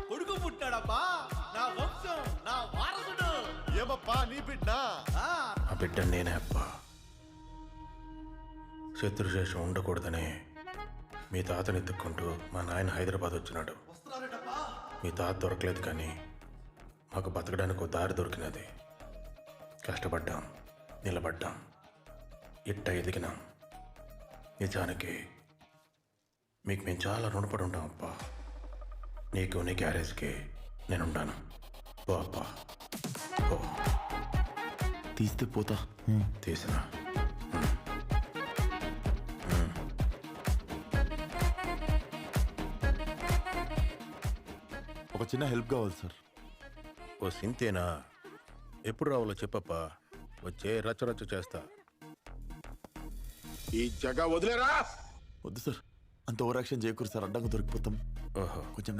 కొడుకు పుట్టాడప్పా, నా వంశం, నా వారసుడు. ఏమప్పా నీ బిడ్డ? ఆ బిడ్డ నేనే అప్పా. శత్రుశేషం ఉండకూడదని మీ తాతని ఎత్తుక్కుంటూ మా నాయన హైదరాబాద్ వచ్చినాడు. మీ తాత దొరకలేదు కానీ మాకు బతకడానికి ఒక దారి దొరికినది. కష్టపడ్డాం, నిలబడ్డాం, ఇట్ట ఎదిగినాం. నిజానికి మీకు మేము చాలా రుణపడి ఉంటాం అప్పా. నీకు నీ గ్యారేజ్కి నేనుండాను. ఓ అప్పా ఓ. తీస్తే పోతా. తీసినా ఒక చిన్న హెల్ప్ కావాలి సార్. ఓ సింతేనా? ఎప్పుడు రావాలో చెప్పప్పా, వచ్చే రచ్చరచ్చ చేస్తా. ఈ జగ వదిలేరా. వద్దు సార్, అంత ఓవర్ యాక్షన్ చేయకూడదు సార్, అడ్డంగా దొరికిపోతాం. ఓహో, కొంచెం